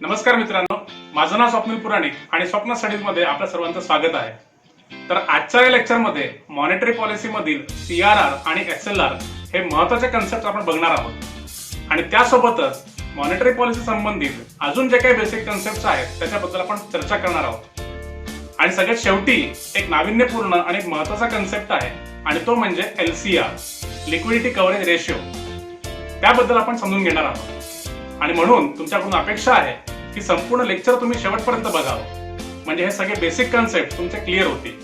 नमस्कार मित्रांनो, माझं नाव स्वप्नील पुराणिक आणि स्वप्न स्टडीज मध्ये आपल्या सर्वांचं स्वागत आहे. तर आजच्या या लेक्चर मध्ये मॉनेटरी पॉलिसी मधील CRR आणि SLR हे महत्त्वाचे कन्सेप्ट आपण बघणार आहोत आणि त्यासोबतच मॉनेटरी पॉलिसी संबंधित अजून जे काही बेसिक कन्सेप्ट आहेत त्याच्याबद्दल आपण चर्चा करणार आहोत. आणि सगळ्यात शेवटी एक नाविन्यपूर्ण आणि एक महत्त्वाचा कन्सेप्ट आहे आणि तो म्हणजे LCR, लिक्विडिटी कव्हरेज रेशिओ. त्याबद्दल आपण समजून घेणार आहोत आणि म्हणून तुमच्याकडून अपेक्षा आहे की संपूर्ण लेक्चर तुम्ही शेवटपर्यंत बघावं, म्हणजे हे सगळे बेसिक कन्सेप्ट तुमचे क्लिअर होतील.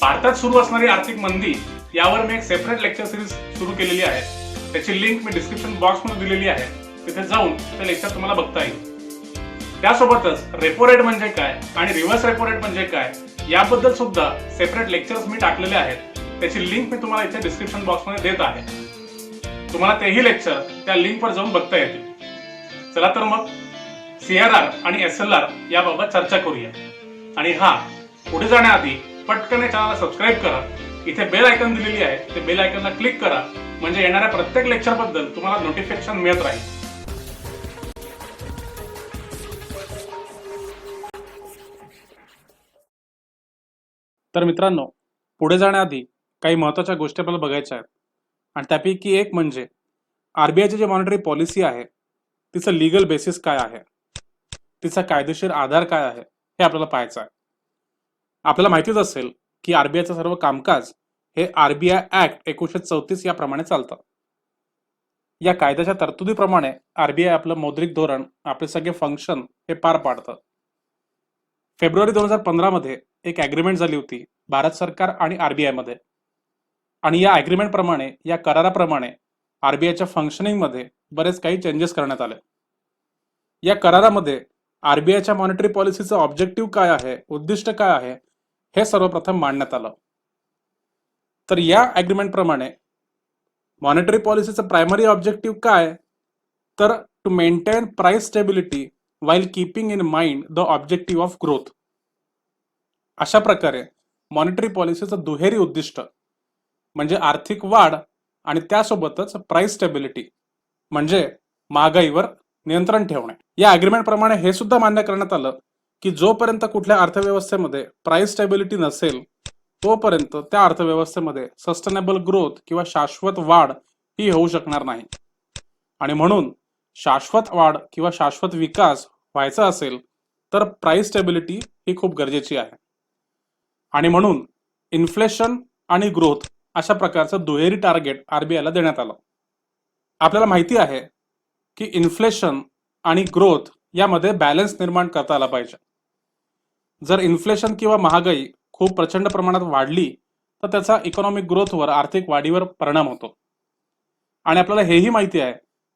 भारतात सुरू असणारी आर्थिक मंदी यावर मी एक सेपरेट लेक्चर सिरीज सुरू केलेली आहे. त्याची लिंक मी डिस्क्रिप्शन बॉक्समध्ये दिलेली आहे, तिथे जाऊन ते लेक्चर तुम्हाला बघता येईल. त्यासोबतच रेपो रेट म्हणजे काय आणि रिव्हर्स रेपो रेट म्हणजे काय याबद्दल सुद्धा सेपरेट लेक्चर्स मी टाकलेले आहेत. त्याची लिंक मी तुम्हाला इथे डिस्क्रिप्शन बॉक्समध्ये देत आहे. तुम्हाला तेही लेक्चर त्या लिंकवर जाऊन बघता येतील. चला तर मग CRR आणि SLR याबाबत चर्चा करूया. आणि पुढे जाण्याआधी पटकन या चॅनलला सबस्क्राईब करा. इथे बेल आयकॉन दिलेली आहे, ते बेल आयकॉनला क्लिक करा, म्हणजे येणाऱ्या प्रत्येक लेक्चर बद्दल तुम्हाला नोटिफिकेशन मिळत राहील. तर मित्रांनो, पुढे जाण्याआधी काही महत्त्वाच्या गोष्टी आपल्याला बघायच्या आहेत आणि त्यापैकी एक म्हणजे RBIची जी मॉनिटरी पॉलिसी आहे तिचं लीगल बेसिस काय आहे, तिचा कायदेशीर आधार काय आहे हे आपल्याला पाहायचं आहे. आपल्याला माहितीच असेल की RBIचं सर्व कामकाज हे RBI ऍक्ट 1934 याप्रमाणे चालतं. या कायद्याच्या तरतुदीप्रमाणे RBI आपलं मौद्रिक धोरण, आपले सगळे फंक्शन हे पार पाडतं. फेब्रुवारी 2015 मध्ये एक ॲग्रीमेंट झाली होती भारत सरकार आणि RBI मध्ये, आणि या ॲग्रीमेंट प्रमाणे, या कराराप्रमाणे RBIच्या फंक्शनिंग मध्ये बरेच काही चेंजेस करण्यात आले. या करारामध्ये RBIच्या मॉनिटरी पॉलिसीचं ऑब्जेक्टिव्ह काय आहे, उद्दिष्ट काय आहे, हे सर्वप्रथम मांडण्यात आलं. तर या ॲग्रीमेंट प्रमाणे मॉनिटरी पॉलिसीचं प्रायमरी ऑब्जेक्टिव्ह काय, तर to maintain price stability while keeping in mind the objective of growth. अशा प्रकारे मॉनिटरी पॉलिसीचं दुहेरी उद्दिष्ट म्हणजे आर्थिक वाढ आणि त्यासोबतच प्राइस स्टेबिलिटी म्हणजे महागाईवर नियंत्रण ठेवणे. या ॲग्रीमेंट प्रमाणे हे सुद्धा मान्य करण्यात आलं की जोपर्यंत कुठल्या अर्थव्यवस्थेमध्ये प्राइस स्टेबिलिटी नसेल तोपर्यंत त्या अर्थव्यवस्थेमध्ये सस्टेनेबल ग्रोथ किंवा शाश्वत वाढ ही होऊ शकणार नाही. आणि म्हणून शाश्वत वाढ किंवा शाश्वत विकास व्हायचा असेल तर प्राइस स्टेबिलिटी ही खूप गरजेची आहे. आणि म्हणून इन्फ्लेशन आणि ग्रोथ अशा प्रकारचं दुहेरी टार्गेट RBIला देण्यात आलं. आपल्याला माहिती आहे की इन्फ्लेशन आणि ग्रोथ यामध्ये बॅलन्स निर्माण करता आला पाहिजे. जर इन्फ्लेशन किंवा महागाई खूप प्रचंड प्रमाणात वाढली तर त्याचा इकॉनॉमिक ग्रोथवर, आर्थिक वाढीवर परिणाम होतो. आणि आपल्याला हेही माहिती आहे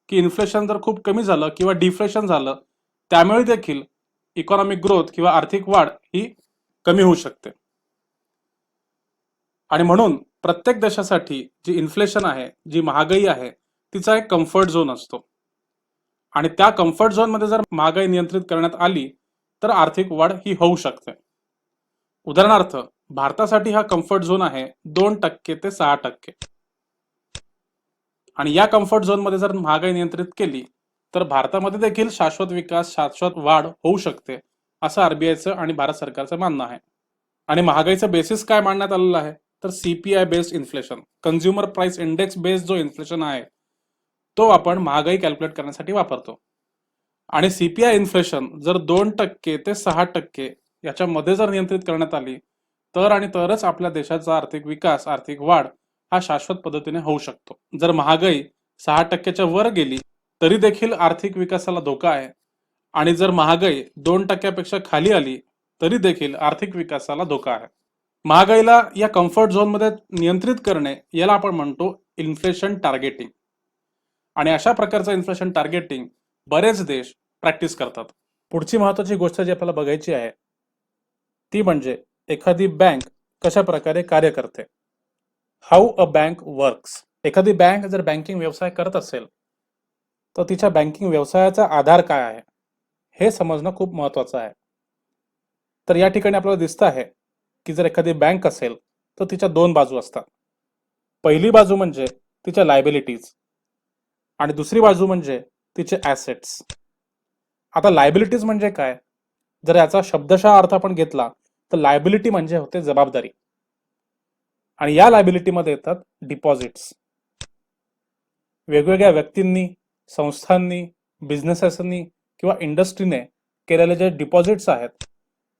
की इन्फ्लेशन जर खूप कमी झालं किंवा डिफ्लेशन झालं त्यामुळे देखील इकॉनॉमिक ग्रोथ किंवा आर्थिक वाढ ही कमी होऊ शकते. आणि म्हणून प्रत्येक देशासाठी जी इन्फ्लेशन आहे, जी महागाई आहे, तिचा एक कम्फर्ट झोन असतो. आणि त्या कम्फर्ट झोनमध्ये जर महागाई नियंत्रित करण्यात आली तर आर्थिक वाढ ही होऊ शकते. उदाहरणार्थ भारतासाठी हा कम्फर्ट झोन आहे 2% ते 6%. आणि या कम्फर्ट झोनमध्ये जर महागाई नियंत्रित केली तर भारतामध्ये देखील शाश्वत विकास, शाश्वत वाढ होऊ शकते, असं RBIचं आणि भारत सरकारचं मानणं आहे. आणि महागाईचं बेसिस काय मांडण्यात आलेलं आहे, तर CPI based inflation, consumer price index based जो इन्फ्लेशन आहे तो आपण महागाई कॅल्क्युलेट करण्यासाठी वापरतो. आणि CPI इन्फ्लेशन जर 2% ते 6% याच्यामध्ये जर नियंत्रित करण्यात आली तर आणि तरच आपल्या देशाचा आर्थिक विकास, आर्थिक वाढ हा शाश्वत पद्धतीने होऊ शकतो. जर महागाई 6%च्या वर गेली तरी देखील आर्थिक विकासाला धोका आहे, आणि जर महागाई 2%पेक्षा खाली आली तरी देखील आर्थिक विकासाला धोका आहे. महागाईला या कम्फर्ट झोनमध्ये नियंत्रित करणे याला आपण म्हणतो इन्फ्लेशन टार्गेटिंग. आणि अशा प्रकारचं इन्फ्लेशन टार्गेटिंग बरेच देश प्रॅक्टिस करतात. पुढची महत्त्वाची गोष्ट जी आपल्याला बघायची आहे ती म्हणजे एखादी बँक कशा प्रकारे कार्य करते, हाऊ अ बँक वर्क्स. एखादी बँक जर बँकिंग व्यवसाय करत असेल तर तिच्या बँकिंग व्यवसायाचा आधार काय आहे हे समजणं खूप महत्त्वाचं आहे. तर या ठिकाणी आपल्याला दिसतं आहे की जर एखादी बँक असेल तर तिच्या दोन बाजू असतात. पहिली बाजू म्हणजे तिच्या लायबिलिटीज आणि दुसरी बाजू म्हणजे तिचे ॲसेट्स. आता लायबिलिटीज म्हणजे काय? जर याचा शब्दशः अर्थ आपण घेतला तर लायबिलिटी म्हणजे होते जबाबदारी, आणि या लायबिलिटीमध्ये येतात डिपॉझिट्स. वेगवेगळ्या व्यक्तींनी, संस्थांनी, बिझनेसेसनी किंवा इंडस्ट्रीने केलेले जे डिपॉझिट्स आहेत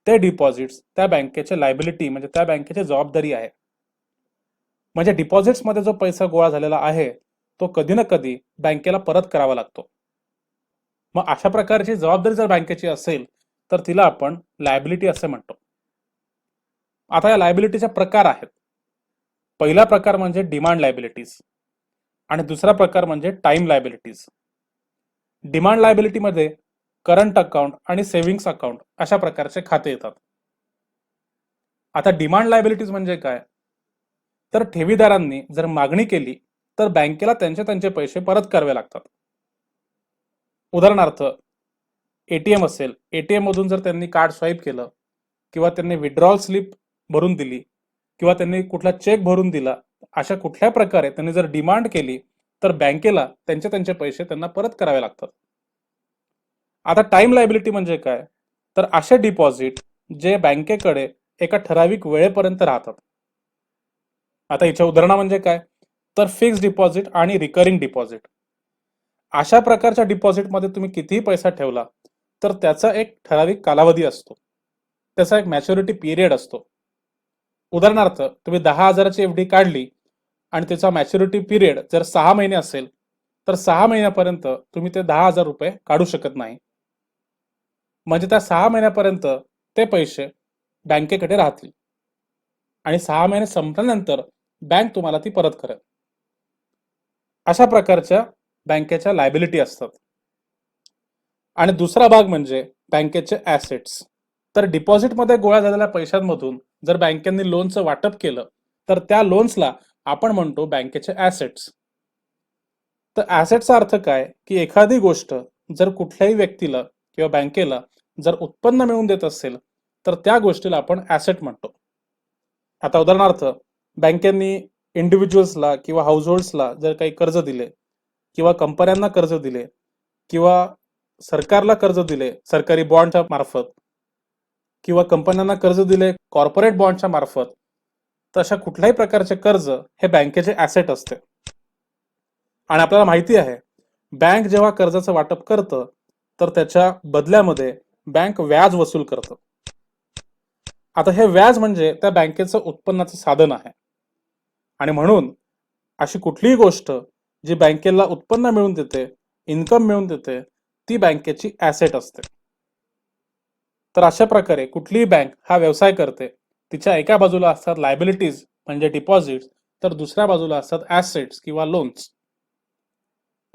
ते डिपॉझिट्स त्या बँकेचे लायबिलिटी म्हणजे त्या बँकेची जबाबदारी आहे. म्हणजे डिपॉझिट्समध्ये जो पैसा गोळा झालेला आहे तो कधी ना कधी बँकेला परत करावा लागतो. मग अशा प्रकारची जबाबदारी जर बँकेची असेल तर तिला आपण लायबिलिटी असे म्हणतो. आता या लायबिलिटीचे प्रकार आहेत. पहिला प्रकार म्हणजे डिमांड लायबिलिटीज आणि दुसरा प्रकार म्हणजे टाइम लायबिलिटीज. डिमांड लायबिलिटीमध्ये करंट अकाउंट आणि सेव्हिंग्स अकाउंट अशा प्रकारचे खाते येतात. आता डिमांड लायबिलिटीज म्हणजे काय? तर ठेवीदारांनी जर मागणी केली तर बँकेला त्यांचे पैसे परत करावे लागतात. उदाहरणार्थ एटीएम असेल, एटीएम मधून जर त्यांनी कार्ड स्वाईप केलं किंवा त्यांनी विड्रॉल स्लिप भरून दिली किंवा त्यांनी कुठला चेक भरून दिला, अशा कुठल्या प्रकारे त्यांनी जर डिमांड केली तर बँकेला त्यांचे पैसे त्यांना परत करावे लागतात. आता टाइम लायबिलिटी म्हणजे काय? तर असे डिपॉझिट जे बँकेकडे एका ठराविक वेळेपर्यंत राहतात. आता याच्या उदाहरणं म्हणजे काय? तर फिक्स डिपॉझिट आणि रिकरिंग डिपॉझिट. अशा प्रकारच्या डिपॉझिटमध्ये तुम्ही कितीही पैसा ठेवला तर त्याचा एक ठराविक कालावधी असतो, त्याचा एक मॅच्युरिटी पिरियड असतो. उदाहरणार्थ तुम्ही 10,000ची एफडी काढली आणि त्याचा मॅच्युरिटी पिरियड जर 6 महिने असेल तर 6 महिन्यापर्यंत तुम्ही ते 10,000 रुपये काढू शकत नाही. म्हणजे त्या 6 महिन्यापर्यंत ते पैसे बँकेकडे राहतील आणि 6 महिने संपल्यानंतर बँक तुम्हाला ती परत करेल. अशा प्रकारच्या बँकेच्या लायबिलिटी असतात. आणि दुसरा भाग म्हणजे बँकेचे ऍसेट्स. तर डिपॉझिटमध्ये गोळा झालेल्या पैशांमधून जर बँकेने लोनचं वाटप केलं तर त्या लोन्सला आपण म्हणतो बँकेचे ऍसेट्स. तर ऍसेटचा अर्थ काय की एखादी गोष्ट जर कुठल्याही व्यक्तीला किंवा बँकेला जर उत्पन्न मिळवून देत असेल तर त्या गोष्टीला आपण ऍसेट म्हणतो. आता उदाहरणार्थ बँकेनी इंडिव्हिज्युअल्सला किंवा हाऊसहोल्ड्सला जर काही कर्ज दिले किंवा कंपन्यांना कर्ज दिले किंवा सरकारला कर्ज दिले सरकारी बॉन्डच्या मार्फत किंवा कंपन्यांना कर्ज दिले कॉर्पोरेट बॉन्डच्या मार्फत, तर अशा कुठल्याही प्रकारचे कर्ज हे बँकेचे ऍसेट असते. आणि आपल्याला माहिती आहे बँक जेव्हा कर्जाचं वाटप करतं तर त्याच्या बदल्यामध्ये बँक व्याज वसूल करतं. आता हे व्याज म्हणजे त्या बँकेचं उत्पन्नाचं साधन आहे आणि म्हणून अशी कुठलीही गोष्ट जी बँकेला उत्पन्न मिळवून देते, इन्कम मिळवून देते, ती बँकेची ऍसेट असते. तर अशा प्रकारे कुठलीही बँक हा व्यवसाय करते, तिच्या एका बाजूला असतात लायबिलिटीज म्हणजे डिपॉझिट्स तर दुसऱ्या बाजूला असतात ऍसेट्स किंवा लोन्स.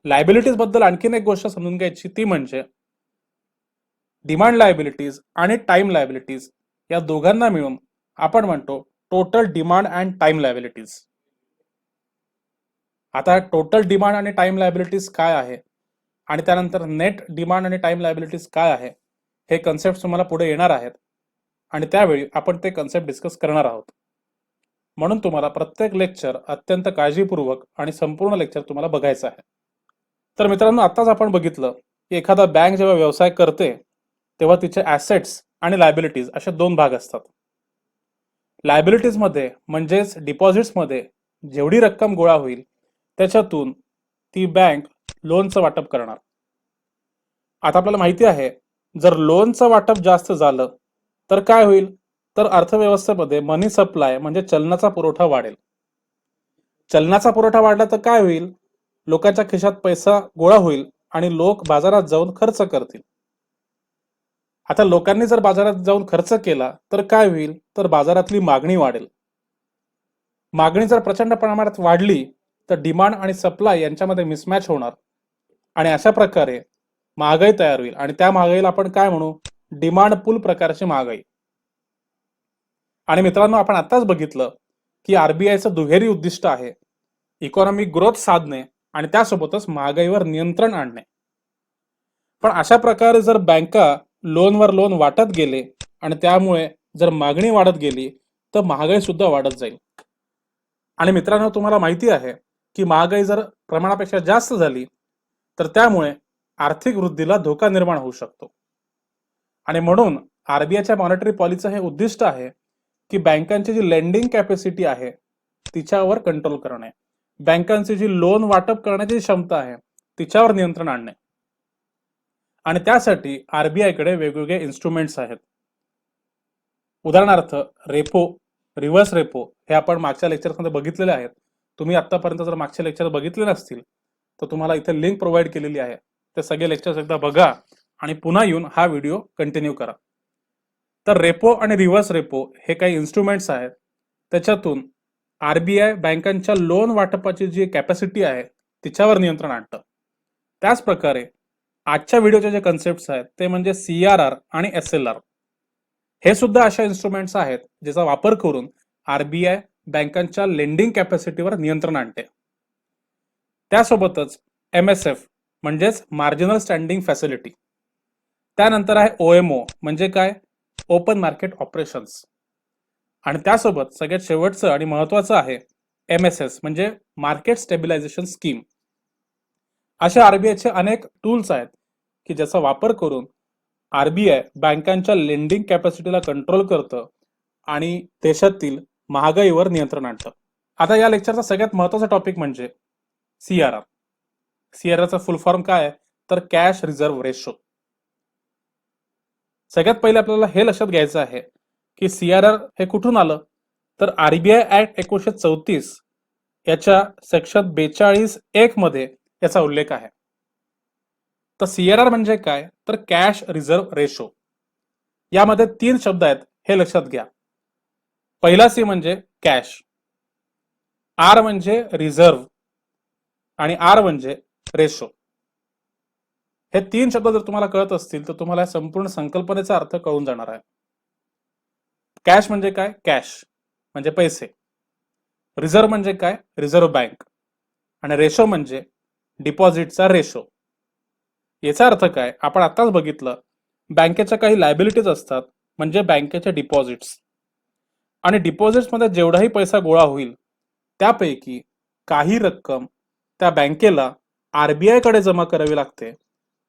लायबिलिटीज बद्दल आणखीन एक गोष्ट समजून घ्यायची ती म्हणजे डिमांड लायबिलिटीज आणि टाइम लायबिलिटीज या दोघांना मिळून आपण म्हणतो total demand and time liabilities. आता टोटल डिमांड आणि टाइम लायबिलिटीज काय आहे आणि त्यानंतर नेट डिमांड आणि टाइम लायबिलिटीज काय आहे हे कन्सेप्ट तुम्हाला पुढे येणार आहेत आणि त्यावेळी आपण ते कन्सेप्ट डिस्कस करणार आहोत. म्हणून तुम्हाला प्रत्येक लेक्चर अत्यंत काळजीपूर्वक आणि संपूर्ण लेक्चर तुम्हाला बघायचं आहे. तर मित्रांनो, आताच आपण बघितलं की एखादा बँक जेव्हा व्यवसाय करते तेव्हा तिचे ऍसेट्स आणि लायबिलिटीज असे दोन भाग असतात. लायबिलिटीज मध्ये म्हणजेच डिपॉझिट्स मध्ये जेवढी रक्कम गोळा होईल त्याच्यातून ती बँक लोनचं वाटप करणार. आता आपल्याला माहिती आहे जर लोनचं वाटप जास्त झालं तर काय होईल, तर अर्थव्यवस्थेमध्ये मनी सप्लाय म्हणजे चलनाचा पुरवठा वाढेल. चलनाचा पुरवठा वाढला तर काय होईल, लोकांच्या खिशात पैसा गोळा होईल आणि लोक बाजारात जाऊन खर्च करतील. आता लोकांनी जर बाजारात जाऊन खर्च केला तर काय होईल, तर बाजारातली मागणी वाढेल. मागणी जर प्रचंड प्रमाणात वाढली तर डिमांड आणि सप्लाय यांच्यामध्ये मिसमॅच होणार आणि अशा प्रकारे महागाई तयार होईल आणि त्या महागाईला आपण काय म्हणू, डिमांड पुल प्रकारची महागाई. आणि मित्रांनो, आपण आताच बघितलं की आरबीआयचं दुहेरी उद्दिष्ट आहे इकॉनॉमिक ग्रोथ साधणे आणि त्यासोबतच महागाईवर नियंत्रण आणणे. पण अशा प्रकारे जर बँका लोनवर लोन वाटत गेले आणि त्यामुळे जर मागणी वाढत गेली तर महागाई सुद्धा वाढत जाईल. आणि मित्रांनो, तुम्हाला माहिती आहे की महागाई जर प्रमाणापेक्षा जास्त झाली तर त्यामुळे आर्थिक वृद्धीला धोका निर्माण होऊ शकतो. आणि म्हणून आरबीआयच्या मॉनिटरी पॉलिसीचं हे उद्दिष्ट आहे की बँकांची जी लेंडिंग कॅपॅसिटी आहे तिच्यावर कंट्रोल करणे, बँकांची जी लोन वाटप करण्याची क्षमता आहे तिच्यावर नियंत्रण आणणे. आणि त्यासाठी आरबीआयकडे वेगवेगळे इन्स्ट्रुमेंट्स आहेत. उदाहरणार्थ रेपो, रिव्हर्स रेपो हे आपण मागच्या लेक्चरमध्ये बघितलेले आहेत. तुम्ही आतापर्यंत जर मागचे लेक्चर बघितले नसतील तर तुम्हाला इथे लिंक प्रोव्हाइड केलेली आहे. ते सगळे लेक्चर्स एकदा बघा आणि पुन्हा येऊन हा व्हिडिओ कंटिन्यू करा. तर रेपो आणि रिव्हर्स रेपो हे काही इन्स्ट्रुमेंट्स आहेत. त्याच्यातून आरबीआय बँकांच्या लोन वाटपाची जी कॅपॅसिटी आहे तिच्यावर नियंत्रण आणतं. त्याच प्रकारे आजच्या व्हिडिओचे जे कन्सेप्ट्स आहेत ते म्हणजे CRR आणि SLR हे सुद्धा अशा इन्स्ट्रुमेंट्स आहेत ज्याचा वापर करून आरबीआय बँकांच्या लेंडिंग कॅपॅसिटीवर नियंत्रण आणते. त्यासोबतच MSF म्हणजेच मार्जिनल स्टँडिंग फॅसिलिटी, त्यानंतर आहे OMO म्हणजे काय, ओपन मार्केट ऑपरेशन्स, आणि त्यासोबत सगळ्यात शेवटचं आणि महत्वाचं आहे MSS म्हणजे मार्केट स्टेबिलायझेशन स्कीम. अशा आरबीआयचे अनेक टूल्स आहेत की ज्याचा वापर करून आरबीआय बँकांच्या लेंडिंग कॅपॅसिटीला कंट्रोल करतं आणि देशातील महागाईवर नियंत्रण आणतं. आता या लेक्चरचा सगळ्यात महत्वाचा टॉपिक म्हणजे CRR. CRRचा फुल फॉर्म काय आहे तर कॅश रिझर्व्ह रेशो. सगळ्यात पहिले आपल्याला हे लक्षात घ्यायचं आहे की CRR हे कुठून आलं तर आरबीआय ऍक्ट 1934 याच्या सेक्शन 42(1) मध्ये याचा उल्लेख आहे. तर CRR म्हणजे काय तर कॅश रिझर्व्ह रेशो. यामध्ये 3 शब्द आहेत हे लक्षात घ्या. पहिला C म्हणजे कॅश, R म्हणजे रिझर्व्ह आणि R म्हणजे रेशो. हे 3 शब्द जर तुम्हाला कळत असतील तर तुम्हाला संपूर्ण संकल्पनेचा अर्थ कळून जाणार आहे. कॅश म्हणजे काय, कॅश म्हणजे पैसे, रिझर्व्ह म्हणजे काय, रिझर्व्ह बँक, आणि रेशो म्हणजे डिपॉझिटचा रेशो. याचा अर्थ काय, आपण आताच बघितलं बँकेच्या काही लायबिलिटीज असतात म्हणजे बँकेचे डिपॉझिट्स, आणि डिपॉझिट्स मध्ये जेवढाही पैसा गोळा होईल त्यापैकी काही रक्कम त्या बँकेला आरबीआय कडे जमा करावी लागते.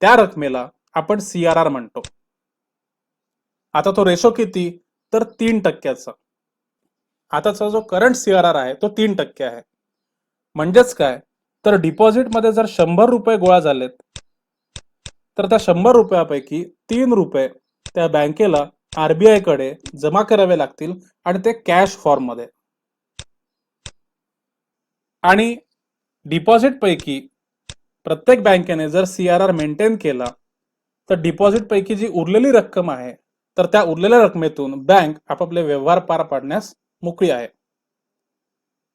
त्या रकमेला आपण CRR म्हणतो. आता तो रेशो किती तर 3%. आताचा जो करंट CRR आहे तो 3% आहे. म्हणजेच काय तर डिपॉझिट मध्ये जर 100 रुपये गोळा झालेत तर त्या 100 रुपयापैकी 3 रुपये त्या बँकेला आरबीआय कडे जमा करावे लागतील आणि ते कॅश फॉर्म मध्ये. आणि डिपॉझिट पैकी प्रत्येक बँकेने जर CRR मेंटेन केला तर डिपॉझिट पैकी जी उरलेली रक्कम आहे तर त्या उरलेल्या रकमेतून बँक आपापले व्यवहार पार पाडण्यास मोकळी आहे.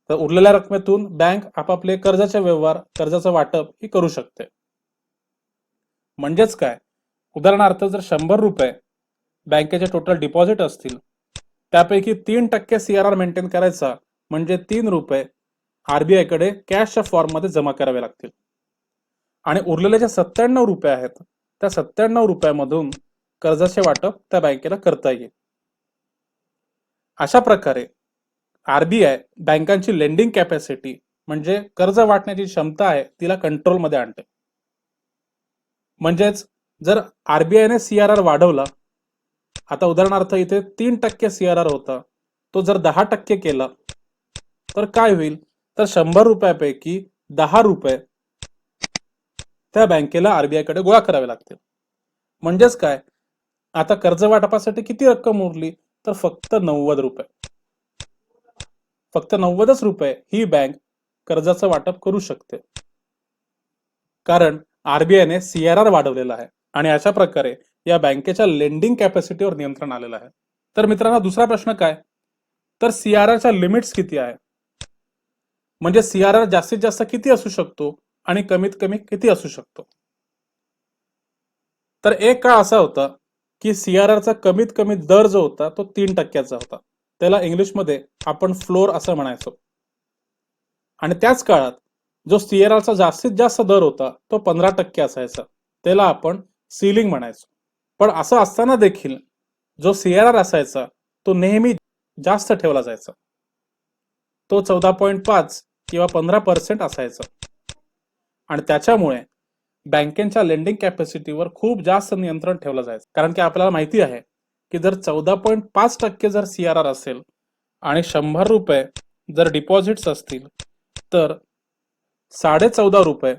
तर उरलेल्या रकमेतून बँक आपापले कर्जाचे व्यवहार, कर्जाचं वाटप ही करू शकते. म्हणजेच काय, उदाहरणार्थ जर 100 रुपये बँकेचे टोटल डिपॉझिट असतील त्यापैकी 3% CRR मेंटेन करायचा म्हणजे 3 रुपये आरबीआय कडे कॅशच्या फॉर्म मध्ये जमा करावे लागतील, आणि उरलेले जे 97 रुपये आहेत त्या 97 रुपयामधून कर्जाचे वाटप त्या बँकेला करता येईल. अशा प्रकारे आरबीआय बँकांची लेंडिंग कॅपॅसिटी म्हणजे कर्ज वाटण्याची क्षमता आहे तिला कंट्रोल मध्ये आणते. म्हणजेच जर आरबीआयने CRR वाढवला, आता उदाहरणार्थ इथे 3% CRR होता, तो जर 10% केला तर काय होईल तर 100 रुपयापैकी 10 रुपये त्या बँकेला आरबीआय कडे गोळा करावे लागतील. म्हणजेच काय, आता कर्ज वाटपासाठी किती रक्कम उरली तर फक्त 90 रुपये. फक्त 90च रुपये ही बँक कर्जाचं वाटप करू शकते, कारण आरबीआयने CRR वाढवलेला आहे. आणि अशा प्रकारे या बँकेच्या लेंडिंग कॅपॅसिटीवर नियंत्रण आलेलं आहे. तर मित्रांनो, दुसरा प्रश्न काय तर CRRच्या लिमिट्स किती आहे, म्हणजे CRR जास्तीत जास्त किती असू शकतो आणि कमीत कमी किती असू शकतो. तर एक काळ असा होता की CRRचा कमीत कमी दर जो होता तो 3%चा होता. त्याला इंग्लिशमध्ये आपण फ्लोर असं म्हणायचो. आणि त्याच काळात जो CRRचा जास्तीत जास्त दर होता तो 15% असायचा, त्याला आपण सीलिंग म्हणायचो. पण असं असताना देखील जो CRR असायचा तो नेहमी जास्त ठेवला जायचा, तो 14.5 किंवा 15% असायचा. आणि त्याच्यामुळे बँकेच्या लेंडिंग कॅपॅसिटीवर खूप जास्त नियंत्रण ठेवलं जायचं. कारण की आपल्याला माहिती आहे की जर 14.5% जर CRR असेल आणि 100 रुपये जर डिपॉझिट्स असतील तर 14.5 रुपये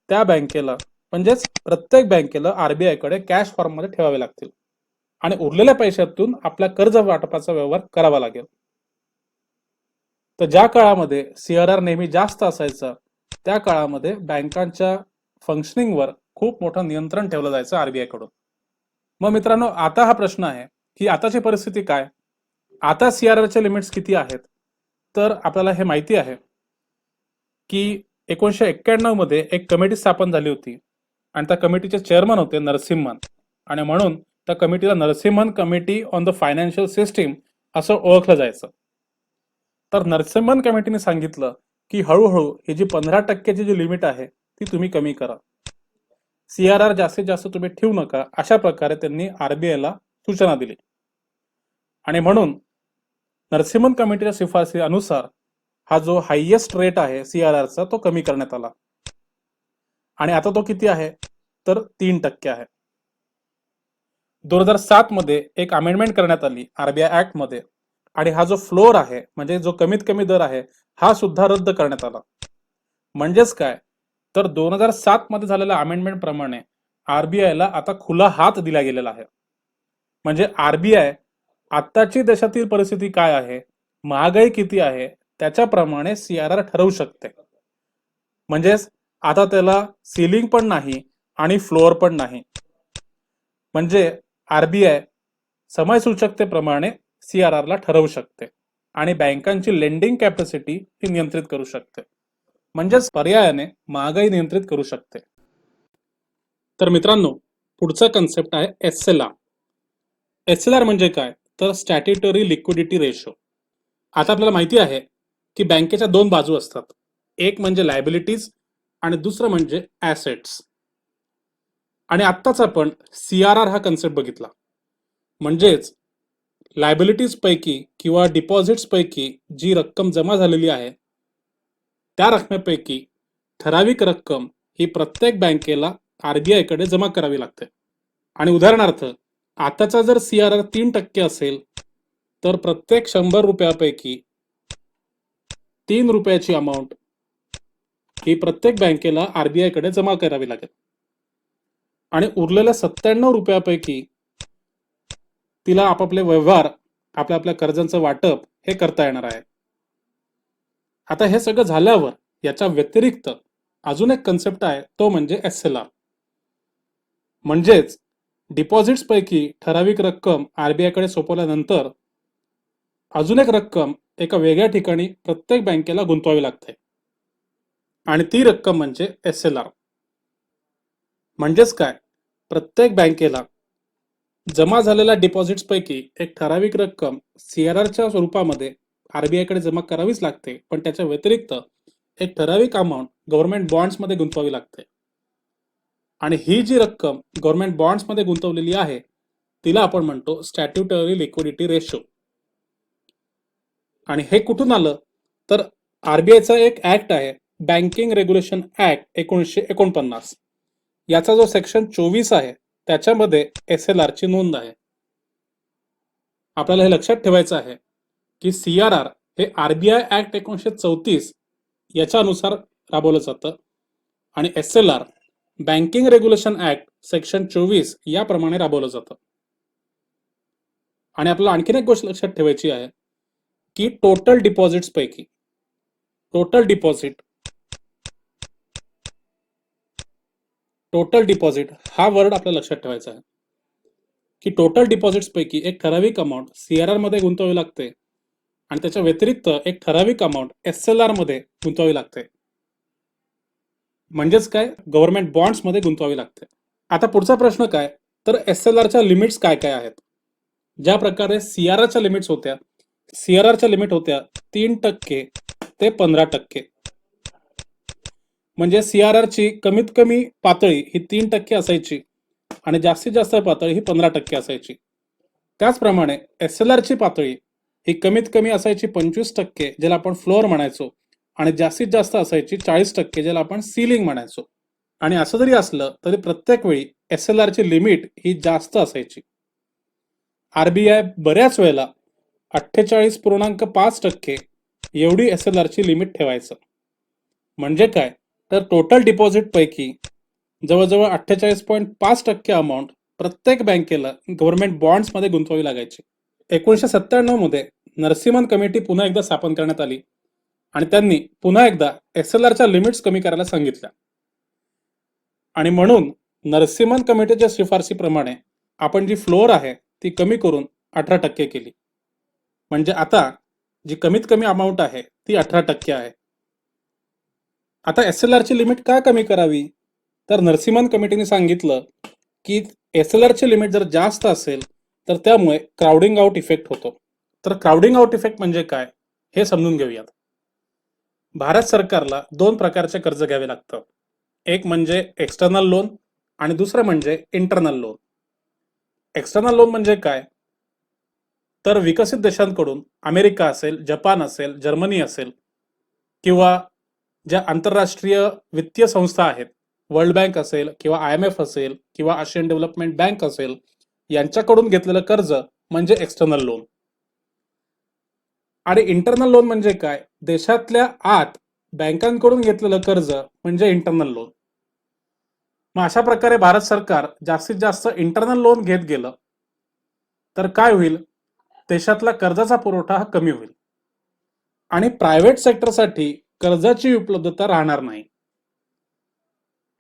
त्या बँकेला म्हणजेच प्रत्येक बँकेला RBI कडे कॅश फॉर्म मध्ये ठेवावे लागतील आणि उरलेल्या पैशातून आपल्या कर्ज वाटपाचा व्यवहार करावा लागेल. तर ज्या काळामध्ये CRR नेहमी जास्त असायचा त्या काळामध्ये बँकांच्या फंक्शनिंगवर खूप मोठं नियंत्रण ठेवलं जायचं RBI कडून. मग मित्रांनो, आता हा प्रश्न आहे की आताची परिस्थिती काय, आता CRR चे लिमिट्स किती आहेत? तर आपल्याला हे माहिती आहे की 1991 मध्ये एक कमिटी स्थापन झाली होती आणि त्या कमिटीचे चेअरमन होते नरसिम्हन, आणि म्हणून त्या कमिटीला Narasimhan committee on the financial system असं ओळखलं जायचं. तर नरसिम्हन कमिटीने सांगितलं की हळूहळू ही जी 15%ची जी लिमिट आहे ती तुम्ही कमी करा, CRR जास्तीत जास्त तुम्ही ठेवू नका, अशा प्रकारे त्यांनी RBI ला सूचना दिली. आणि म्हणून नरसिम्हन कमिटीच्या शिफारसीनुसार हा जो हायएस्ट रेट आहे CRR चा तो कमी करण्यात आला आणि आता तो किती आहे तर 3% आहे. 2007 मध्ये एक अमेंडमेंट करण्यात आली RBI ऍक्ट मध्ये आणि हा जो फ्लोअर आहे म्हणजे जो कमीत कमी दर आहे हा सुद्धा रद्द करण्यात आला. म्हणजेच काय तर 2007 मध्ये झालेल्या अमेंडमेंट प्रमाणे RBI ला आता खुला हात दिला गेलेला आहे. म्हणजे RBI आताची देशातील परिस्थिती काय आहे, महागाई किती आहे त्याच्याप्रमाणे CRR ठरवू शकते. म्हणजेच आता त्याला सिलिंग पण नाही आणि फ्लोअर पण नाही. म्हणजे RBI समयसूचकतेप्रमाणे CRR ला ठरवू शकते आणि बँकांची लेंडिंग कॅपॅसिटी ही नियंत्रित करू शकते. म्हणजेच पर्यायाने महागाई नियंत्रित करू शकते. तर मित्रांनो, पुढचा कन्सेप्ट आहे SLR. SLR म्हणजे काय तर स्टॅट्युटरी लिक्विडिटी रेशो. आता आपल्याला माहिती आहे की बँकेच्या दोन बाजू असतात, एक म्हणजे लायबिलिटीज आणि दुसरं म्हणजे ऍसेट्स. आणि आत्ताच आपण CRR हा कन्सेप्ट बघितला. म्हणजेच लायबिलिटीज पैकी किंवा डिपॉझिट्स पैकी जी रक्कम जमा झालेली आहे त्या रकमेपैकी ठराविक रक्कम ही प्रत्येक बँकेला RBI कडे जमा करावी लागते. आणि उदाहरणार्थ आताचा जर CRR 3% असेल तर प्रत्येक 100 रुपयापैकी 3 रुपयाची अमाऊंट ही प्रत्येक बँकेला RBI कडे जमा करावी लागेल आणि उरलेल्या 97 रुपयापैकी तिला आपापले व्यवहार आपल्या कर्जांचं वाटप हे करता येणार आहे. आता हे सगळं झाल्यावर याच्या व्यतिरिक्त अजून एक कन्सेप्ट आहे, तो म्हणजे SLR. म्हणजेच डिपॉझिट्स पैकी ठराविक रक्कम RBI कडे सोपवल्यानंतर अजून एक रक्कम एका वेगळ्या ठिकाणी प्रत्येक बँकेला गुंतवावी लागते आणि ती रक्कम म्हणजे SLR. म्हणजेच काय प्रत्येक बँकेला जमा झालेल्या डिपॉझिट्स पैकी एक ठराविक रक्कम CRR च्या स्वरूपामध्ये RBI कडे जमा करावीच लागते, पण त्याच्या व्यतिरिक्त एक ठराविक अमाऊंट गव्हर्नमेंट बॉन्ड्स मध्ये गुंतवावी लागते. आणि ही जी रक्कम गव्हर्नमेंट बॉन्ड्स मध्ये गुंतवलेली आहे तिला आपण म्हणतो स्टॅट्युटरी लिक्विडिटी रेशो. आणि हे कुठून आलं तर RBIचा एक ऍक्ट आहे, बँकिंग रेग्युलेशन ऍक्ट 1949. याचा जो सेक्शन 24 आहे त्याच्यामध्ये SLR ची नोंद आहे. आपल्याला हे लक्षात ठेवायचं आहे की CRR हे RBI ऍक्ट 1934 याच्या अनुसार राबवलं जातं आणि SLR banking regulation act section 24 याप्रमाणे राबवलं जातं. आणि आपल्याला आणखीन एक गोष्ट लक्षात ठेवायची आहे की टोटल डिपॉझिट्स पैकी टोटल डिपॉझिट हा वर्ड आपल्याला लक्षात ठेवायचा आहे की टोटल डिपॉझिट्स पैकी एक ठराविक अमाऊंट CRR मध्ये गुंतवावी लागते आणि त्याच्या व्यतिरिक्त एक ठराविक अमाऊंट SLR मध्ये गुंतवावी लागते. म्हणजेच काय गव्हर्नमेंट बॉन्ड्स मध्ये गुंतवावी लागते. आता पुढचा प्रश्न काय तर SLR च्या लिमिट्स काय काय आहेत. ज्या प्रकारे CRR च्या लिमिट्स होत्या, CRR च्या लिमिट होत्या 3% ते 15%. म्हणजे CRR ची कमीत कमी पातळी ही 3% असायची आणि जास्तीत जास्त पातळी ही 15% असायची. त्याचप्रमाणे SLR ची पातळी ही कमीत कमी असायची 25%, ज्याला आपण फ्लोअर म्हणायचो, आणि जास्तीत जास्त असायची 40%, ज्याला आपण सिलिंग म्हणायचो. आणि असं जरी असलं तरी प्रत्येक वेळी SLR ची लिमिट ही जास्त असायची. RBI बऱ्याच वेळेला 48.5% एवढी SLR ची लिमिट ठेवायचं. म्हणजे काय, तर टोटल डिपॉझिट पैकी जवळजवळ 48.5% अमाऊंट प्रत्येक बँकेला गव्हर्नमेंट बॉन्ड्समध्ये गुंतवावी लागायची. 1997 मध्ये नरसिम्हन कमिटी पुन्हा एकदा स्थापन करण्यात आली आणि त्यांनी पुन्हा एकदा SLRच्या लिमिट्स कमी करायला सांगितल्या. आणि म्हणून नरसिम्हन कमिटीच्या शिफारसीप्रमाणे आपण जी फ्लोअर आहे ती कमी करून 18% केली. म्हणजे आता जी कमीत कमी अमाऊंट आहे ती 18% आहे. आता SLR ची लिमिट का कमी करावी, तर नरसिम्हन कमिटीने सांगितलं की SLR ची लिमिट जर जास्त असेल तर त्यामुळे क्राउडिंग आउट इफेक्ट होतो. तर क्राउडिंग आउट इफेक्ट म्हणजे काय हे समजून घेऊयात. भारत सरकारला दोन प्रकारचे कर्ज घ्यावे लागतं. एक म्हणजे एक्सटर्नल लोन आणि दुसरं म्हणजे इंटरनल लोन. एक्सटर्नल लोन म्हणजे काय, तर विकसित देशांकडून अमेरिका असेल, जपान असेल, जर्मनी असेल किंवा ज्या आंतरराष्ट्रीय वित्तीय संस्था आहेत, वर्ल्ड बँक असेल किंवा IMF असेल किंवा आशियन डेव्हलपमेंट बँक असेल, यांच्याकडून घेतलेलं कर्ज म्हणजे एक्सटर्नल लोन. आणि इंटरनल लोन म्हणजे काय, देशातल्या आत बँकांकडून घेतलेलं कर्ज म्हणजे इंटरनल लोन. मग अशा प्रकारे भारत सरकार जास्तीत जास्त इंटरनल लोन घेत गेलं तर काय होईल, देशातला कर्जाचा पुरवठा हा कमी होईल आणि प्रायव्हेट सेक्टरसाठी कर्जाची उपलब्धता राहणार नाही.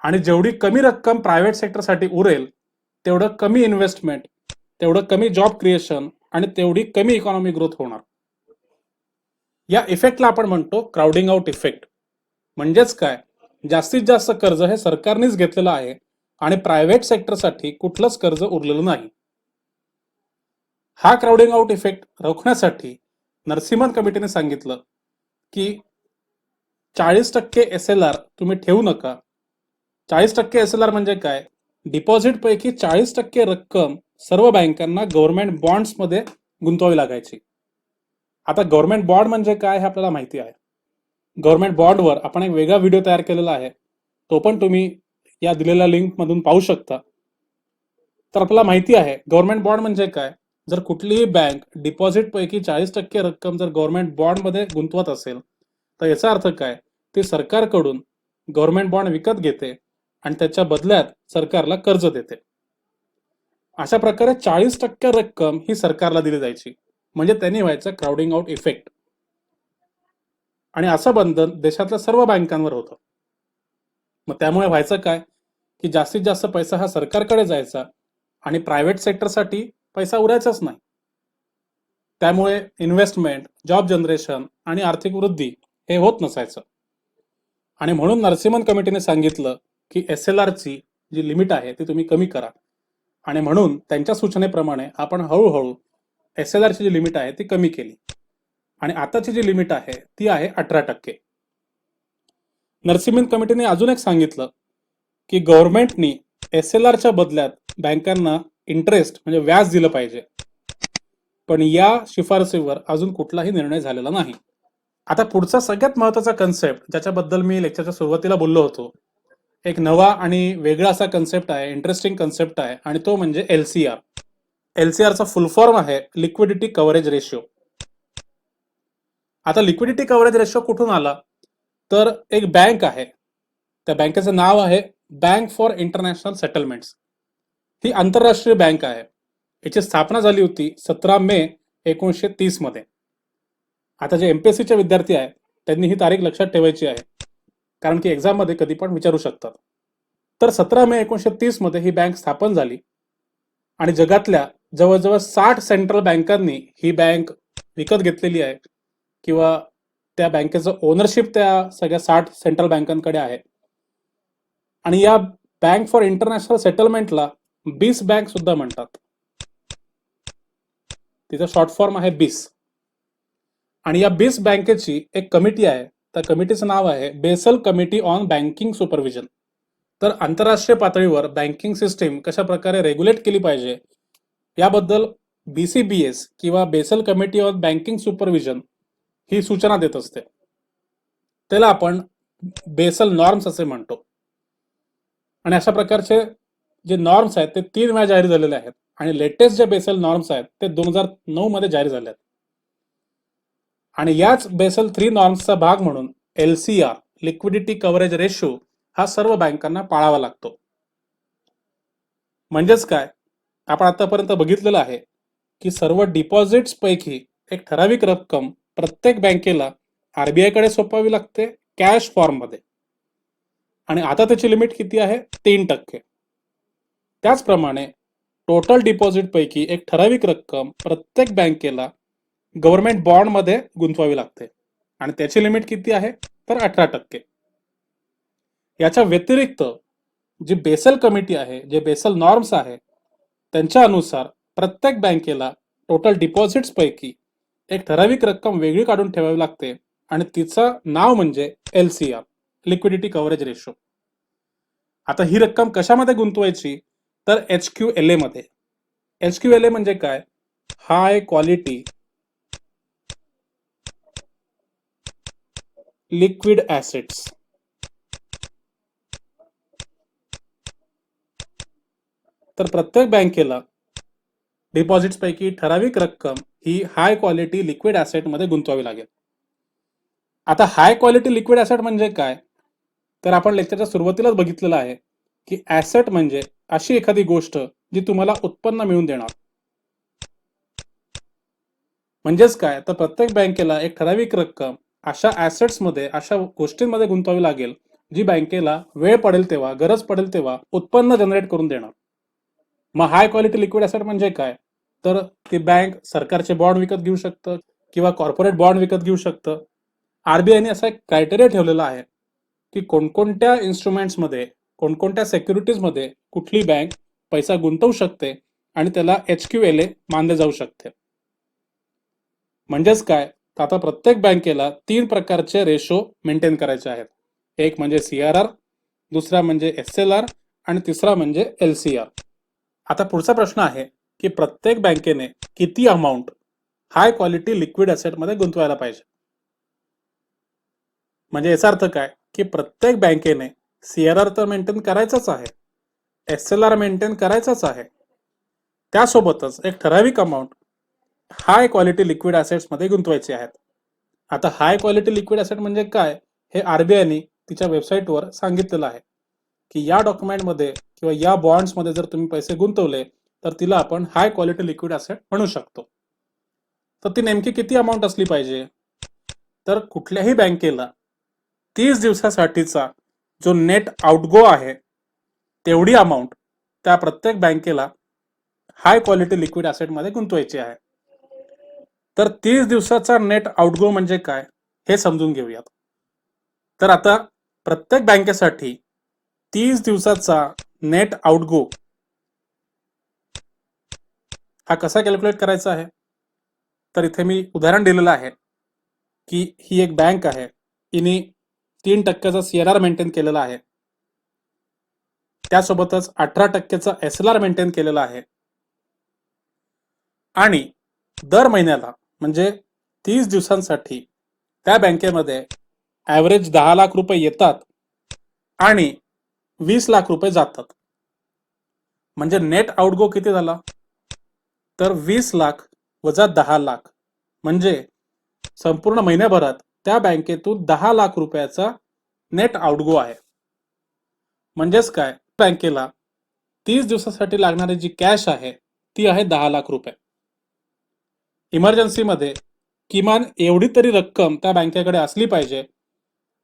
आणि जेवढी कमी रक्कम प्रायव्हेट सेक्टरसाठी उरेल तेवढं कमी इन्व्हेस्टमेंट, तेवढं कमी जॉब क्रिएशन आणि तेवढी कमी इकॉनॉमी ग्रोथ होणार. या इफेक्टला आपण म्हणतो क्राउडिंग आउट इफेक्ट. म्हणजेच काय, जास्तीत जास्त कर्ज हे सरकारनेच घेतलेलं आहे आणि प्रायव्हेट सेक्टरसाठी कुठलंच कर्ज उरलेलं नाही. हा क्राउडिंग आउट इफेक्ट रोखण्यासाठी नरसिम्हन कमिटीने सांगितलं की 40% SLR तुम्ही ठेवू नका. 40% SLR म्हणजे काय, डिपॉझिट पैकी 40% रक्कम सर्व बँकांना गव्हर्नमेंट बॉन्ड्स मध्ये गुंतवावी लागायची. आता गव्हर्नमेंट बॉन्ड म्हणजे काय हे आपल्याला माहिती आहे. गव्हर्नमेंट बॉन्डवर आपण एक वेगळा व्हिडिओ तयार केलेला आहे, तो पण तुम्ही या दिलेल्या लिंक मधून पाहू शकता. तर आपल्याला माहिती आहे गव्हर्नमेंट बॉन्ड म्हणजे काय, जर कुठलीही बँक डिपॉझिट पैकी 40% रक्कम जर गव्हर्नमेंट बॉन्ड मध्ये गुंतवत असेल तर याचा अर्थ काय, ती सरकारकडून गव्हर्नमेंट बॉन्ड विकत घेते आणि त्याच्या बदल्यात सरकारला कर्ज देते. अशा प्रकारे 40% रक्कम ही सरकारला दिली जायची. म्हणजे त्यांनी व्हायचं क्राउडिंग आउट इफेक्ट. आणि असं बंधन देशातल्या सर्व बँकांवर होतं. मग त्यामुळे व्हायचं काय, की जास्तीत जास्त पैसा हा सरकारकडे जायचा आणि प्रायव्हेट सेक्टरसाठी पैसा उरायचाच नाही. त्यामुळे इन्व्हेस्टमेंट, जॉब जनरेशन आणि आर्थिक वृद्धी हे होत नसायचं. आणि म्हणून नरसिम्हन कमिटीने सांगितलं की SLR ची जी लिमिट आहे ती तुम्ही कमी करा. आणि म्हणून त्यांच्या सूचनेप्रमाणे आपण हळूहळू SLR ची जी लिमिट आहे ती कमी केली आणि आताची जी लिमिट आहे ती आहे 18%. नरसिम्हन कमिटीने अजून एक सांगितलं की गव्हर्नमेंटनी SLRच्या बदल्यात बँकांना इंटरेस्ट म्हणजे व्याज दिलं पाहिजे. पण या शिफारसीवर अजून कुठलाही निर्णय झालेला नाही. आता पुढचा सगळ्यात महत्त्वाचा कन्सेप्ट ज्याच्याबद्दल मी लेक्चरच्या सुरुवातीला बोललो होतो, एक नवा आणि वेगळा असा कन्सेप्ट आहे, इंटरेस्टिंग कन्सेप्ट आहे आणि तो म्हणजे LCR. LCRचा फुल फॉर्म आहे लिक्विडिटी कव्हरेज रेशिओ. आता लिक्विडिटी कव्हरेज रेशिओ कुठून आला, तर एक बँक आहे, त्या बँकेचं नाव आहे बँक फॉर इंटरनॅशनल सेटलमेंट्स. ही आंतरराष्ट्रीय बँक आहे. याची स्थापना झाली होती 17 मे 1930 मध्ये. आता जे MPSCचे विद्यार्थी आहेत त्यांनी ही तारीख लक्षात ठेवायची आहे, कारण की एक्झाम मध्ये कधी पण विचारू शकतात. तर 17 मे 1930 मध्ये ही बँक स्थापन झाली आणि जगातल्या जवळजवळ 60 सेंट्रल बँकांनी ही बँक विकत घेतलेली आहे किंवा त्या बँकेचं ओनरशिप त्या सगळ्या 60 सेंट्रल बँकांकडे आहे. आणि या बँक फॉर इंटरनॅशनल सेटलमेंटला BIS बँक सुद्धा म्हणतात. तिचं शॉर्ट फॉर्म आहे BIS. आणि या BIS बँकेची एक कमिटी आहे, त्या कमिटीचं नाव आहे Basel committee on banking supervision. तर आंतरराष्ट्रीय पातळीवर बँकिंग सिस्टीम कशा प्रकारे रेग्युलेट केली पाहिजे याबद्दल BCBS किंवा Basel committee on banking supervision ही सूचना देत असते. त्याला आपण बेसल नॉर्म्स असे म्हणतो. आणि अशा प्रकारचे जे नॉर्म्स आहेत ते 3 वेळा जाहीर झालेले आहेत आणि लेटेस्ट जे बेसल नॉर्म्स आहेत ते 2009 मध्ये जाहीर झाले आहेत. आणि याच बेसल 3 नॉर्म्सचा भाग म्हणून LCR लिक्विडिटी कव्हरेज रेशो हा सर्व बँकांना पाळावा लागतो. म्हणजेच काय, आपण आतापर्यंत बघितलेलं आहे की सर्व डिपॉझिट्स पैकी एक ठराविक रक्कम प्रत्येक बँकेला RBI कडे सोपवावी लागते कॅश फॉर्म मध्ये, आणि आता त्याची लिमिट किती आहे? 3%. त्याचप्रमाणे टोटल डिपॉझिट पैकी एक ठराविक रक्कम प्रत्येक बँकेला गव्हर्नमेंट बॉन्ड मध्ये गुंतवावी लागते आणि त्याची लिमिट किती आहे? तर 18%. याच्या व्यतिरिक्त जी बेसल कमिटी आहे, जे बेसल नॉर्म्स आहे, त्यांच्या अनुसार प्रत्येक बँकेला टोटल डिपॉझिट्स पैकी एक ठराविक रक्कम वेगळी काढून ठेवावी लागते आणि तिचं नाव म्हणजे LCR लिक्विडिटी कव्हरेज रेशो. आता ही रक्कम कशामध्ये गुंतवायची? तर HQLA मध्ये. HQLA म्हणजे काय? हाय क्वालिटी लिक्विड ॲसेट्स. तर प्रत्येक बँकेला डिपॉझिट्स पैकी ठराविक रक्कम ही हाय क्वालिटी लिक्विड ॲसेट मध्ये गुंतवावी लागेल. आता हाय क्वालिटी लिक्विड ॲसेट म्हणजे काय? तर आपण लेक्चरच्या सुरुवातीलाच बघितलेलं आहे की ॲसेट म्हणजे अशी एखादी गोष्ट जी तुम्हाला उत्पन्न मिळवून देणार. म्हणजेच काय, तर प्रत्येक बँकेला एक ठराविक रक्कम अशा ॲसेट्स मध्ये, अशा गोष्टींमध्ये गुंतवावी लागेल जी बँकेला वेळ पडेल तेव्हा, गरज पडेल तेव्हा उत्पन्न जनरेट करून देणार. मग हाय क्वालिटी लिक्विड ॲसेट म्हणजे काय? तर ती बँक सरकारचे बॉन्ड विकत घेऊ शकतं किंवा कॉर्पोरेट बॉन्ड विकत घेऊ शकतं. RBIने असा एक क्रायटेरिया ठेवलेला आहे की कोणकोणत्या इन्स्ट्रुमेंट्समध्ये, कोणकोणत्या सेक्युरिटीजमध्ये कुठली बँक पैसा गुंतवू शकते आणि त्याला HQLA मानले जाऊ शकते. म्हणजेच काय, आता प्रत्येक बँकेला 3 प्रकारचे रेशो मेंटेन करायचे आहेत. एक म्हणजे CRR, दुसरा म्हणजे SLR आणि तिसरा म्हणजे LCR. आता पुढचा प्रश्न आहे की प्रत्येक बँकेने किती amount high quality liquid asset मध्ये गुंतवायला पाहिजे. म्हणजे याचा अर्थ काय की प्रत्येक बँकेने CRR तर मेंटेन करायचंच आहे, SLR मेंटेन करायचंच आहे, त्यासोबतच एक ठराविक amount high quality liquid assets मध्ये गुंतवायचे आहेत. आता हाय क्वालिटी लिक्विड ॲसेट म्हणजे काय हे RBIने तिच्या वेबसाईटवर सांगितलेलं आहे की या डॉक्युमेंटमध्ये किंवा या बॉन्ड्समध्ये जर तुम्ही पैसे गुंतवले तर तिला आपण हाय क्वालिटी लिक्विड ॲसेट म्हणू शकतो. तर ती नेमकी किती अमाऊंट असली पाहिजे? तर कुठल्याही बँकेला 30 दिवसासाठीचा जो नेट आउटगो आहे तेवढी अमाऊंट त्या प्रत्येक बँकेला हाय क्वालिटी लिक्विड ॲसेट मध्ये गुंतवायची आहे. तर 30 दिवसाचा नेट आउटगो म्हणजे काय हे समजून घेऊयात. तर आता प्रत्येक बँकेसाठी 30 दिवसाचा नेट आउटगो हा कसा कॅल्क्युलेट करायचा आहे? तर इथे मी उदाहरण दिलेलं आहे की ही एक बँक आहे, हिने 3% CRR मेंटेन केलेला आहे, त्यासोबतच 18% SLR मेंटेन केलेला आहे आणि दर महिन्याला म्हणजे 30 दिवसांसाठी त्या बँकेमध्ये ॲव्हरेज 10 लाख रुपये येतात आणि 20 लाख रुपये जातात. म्हणजे नेट आउटगो किती झाला? तर 20 लाख वजा 10 लाख म्हणजे संपूर्ण महिन्याभरात त्या बँकेतून 10 लाख रुपयाचा नेट आउटगो आहे. म्हणजेच काय, बँकेला 30 दिवसासाठी लागणारी जी कॅश आहे ती आहे 10 लाख रुपये. इमर्जन्सीमध्ये किमान एवढी तरी रक्कम त्या बँकेकडे असली पाहिजे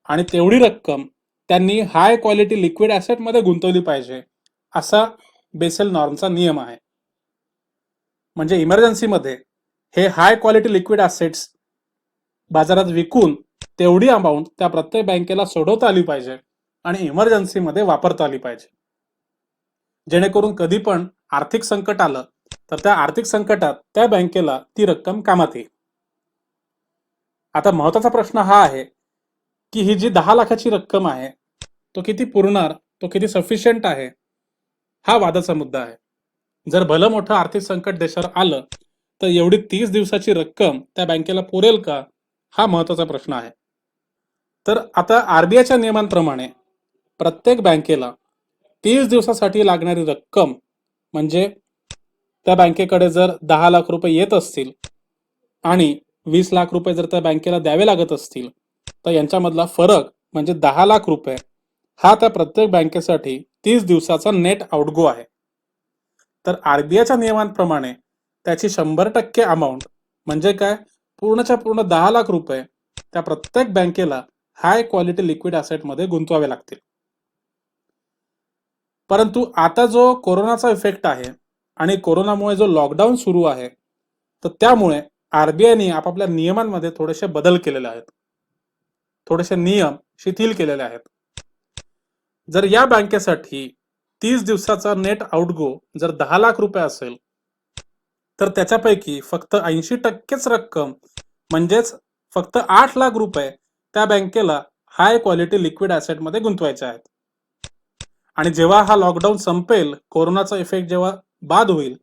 आणि तेवढी रक्कम त्यांनी हाय क्वालिटी लिक्विड ॲसेट मध्ये गुंतवली पाहिजे, असा बेसल नॉर्मचा नियम आहे. म्हणजे इमर्जन्सीमध्ये हे हाय क्वालिटी लिक्विड ॲसेट्स बाजारात विकून तेवढी अमाऊंट त्या प्रत्येक बँकेला सोडवता आली पाहिजे आणि इमर्जन्सीमध्ये वापरता आली पाहिजे, जेणेकरून कधी पण आर्थिक संकट आलं तर त्या आर्थिक संकटात त्या बँकेला ती रक्कम कामात येईल. आता महत्वाचा प्रश्न हा आहे की ही जी 10 लाखाची रक्कम आहे तो किती पुरणार, तो किती सफिशियंट आहे, हा वादाचा मुद्दा आहे. जर भलं मोठं आर्थिक संकट देशावर आलं तर एवढी 30 दिवसाची रक्कम त्या बँकेला पुरेल का, हा महत्वाचा प्रश्न आहे. तर आता RBIच्या नियमांप्रमाणे प्रत्येक बँकेला 30 दिवसासाठी लागणारी रक्कम म्हणजे त्या बँकेकडे जर 10 लाख रुपये येत असतील आणि 20 लाख रुपये जर त्या बँकेला द्यावे लागत असतील, तर यांच्यामधला फरक म्हणजे 10 लाख रुपये हा त्या प्रत्येक बँकेसाठी 30 दिवसाचा नेट आउटगो आहे. तर आरबीआयच्या नियमांप्रमाणे त्याची 100% अमाऊंट म्हणजे काय, पूर्णच्या पूर्ण 10 लाख रुपये त्या प्रत्येक बँकेला हाय क्वालिटी लिक्विड ॲसेटमध्ये गुंतवावे लागतील. परंतु आता जो कोरोनाचा इफेक्ट आहे आणि कोरोनामुळे जो लॉकडाऊन सुरू आहे, तर त्यामुळे आरबीआयने आपापल्या नियमांमध्ये थोडेसे बदल केलेले आहेत, थोडेसे नियम शिथिल केलेले आहेत. जर या बँकेसाठी 30 दिवसाचा नेट आउटगो जर 10 लाख रुपये असेल, तर त्याच्यापैकी फक्त 80%च रक्कम म्हणजेच फक्त 8 लाख रुपये त्या बँकेला हाय क्वालिटी लिक्विड ॲसेटमध्ये गुंतवायचे आहेत. आणि जेव्हा हा लॉकडाऊन संपेल, कोरोनाचा इफेक्ट जेव्हा बाद होईल,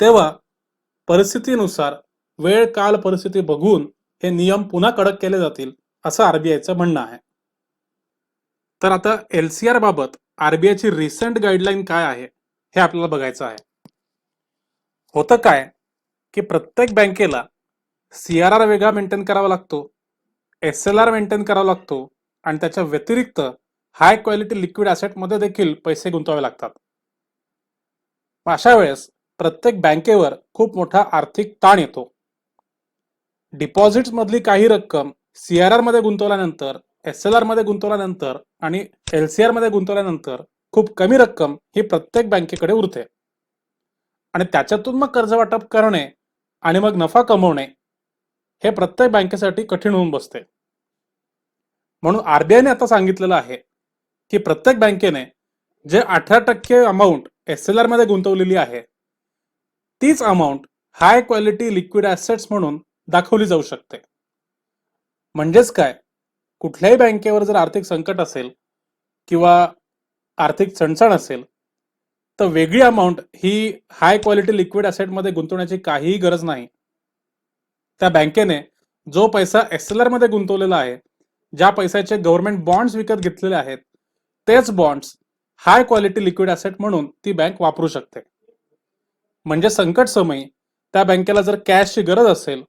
तेव्हा परिस्थितीनुसार वेळ काल परिस्थिती बघून हे नियम पुन्हा कडक केले जातील असं आरबीआयचं म्हणणं आहे. तर आता एलसीआर बाबत आरबीआयची रिसेंट गाईडलाईन काय आहे हे आपल्याला बघायचं आहे. होतं काय की प्रत्येक बँकेला सीआरआर वेगळा मेंटेन करावा लागतो, एसएलआर मेंटेन करावा लागतो आणि त्याच्या व्यतिरिक्त हाय क्वालिटी लिक्विड ॲसेटमध्ये देखील पैसे गुंतवावे लागतात. अशा वेळेस प्रत्येक बँकेवर खूप मोठा आर्थिक ताण येतो. डिपॉझिट्स मधली काही रक्कम सीआरआर मध्ये गुंतवल्यानंतर, एसएलआर मध्ये गुंतवल्यानंतर आणि एलसीआर मध्ये गुंतवल्यानंतर खूप कमी रक्कम ही प्रत्येक बँकेकडे उरते आणि त्याच्यातून मग कर्ज वाटप करणे आणि मग नफा कमवणे हे प्रत्येक बँकेसाठी कठीण होऊन बसते. म्हणून आरबीआयने आता सांगितलेलं आहे की प्रत्येक बँकेने जे 18% अमाऊंट एसएलआर मध्ये गुंतवलेली आहे, तीच amount high quality liquid assets म्हणून दाखवली जाऊ शकते. म्हणजेच काय, कुठल्याही बँकेवर जर आर्थिक संकट असेल किंवा आर्थिक चणचण असेल, तर वेगळी अमाऊंट ही हाय क्वालिटी लिक्विड ॲसेटमध्ये गुंतवण्याची काहीही गरज नाही. त्या बँकेने जो पैसा एसएलआर मध्ये गुंतवलेला आहे, ज्या पैशाचे गव्हर्नमेंट बॉन्ड्स विकत घेतलेले आहेत, तेच bonds high quality liquid asset म्हणून ती बँक वापरू शकते. म्हणजे संकट समयी त्या बँकेला जर कॅशची गरज असेल,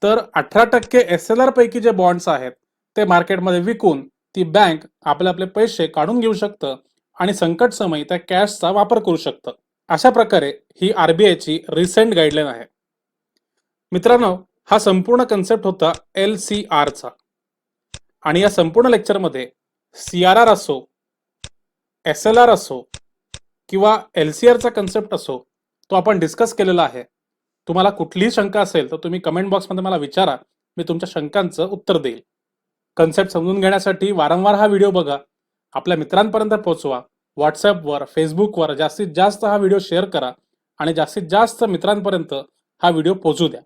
तर 18% एसएलआर पैकी जे बॉन्ड्स आहेत ते मार्केटमध्ये विकून ती बँक आपले आपले पैसे काढून घेऊ शकतं आणि संकट समयी त्या कॅशचा वापर करू शकतं. अशा प्रकारे ही आरबीआयची रिसेंट गाईडलाईन आहे. मित्रांनो, हा संपूर्ण कन्सेप्ट होता एलसीआरचा आणि या संपूर्ण लेक्चरमध्ये सीआरआर असो, एसएलआर असो किंवा एलसीआरचा कन्सेप्ट असो, तो आपण डिस्कस केलेला आहे. तुम्हाला कुठलीही शंका असेल तर तुम्ही कमेंट बॉक्समध्ये मला विचारा, मी तुमच्या शंकांचं उत्तर देईल. कन्सेप्ट समजून घेण्यासाठी वारंवार हा व्हिडिओ बघा, आपल्या मित्रांपर्यंत पोहोचवा, व्हॉट्सअपवर, फेसबुकवर जास्तीत जास्त हा व्हिडिओ शेअर करा आणि जास्तीत जास्त मित्रांपर्यंत हा व्हिडिओ पोहोचू द्या.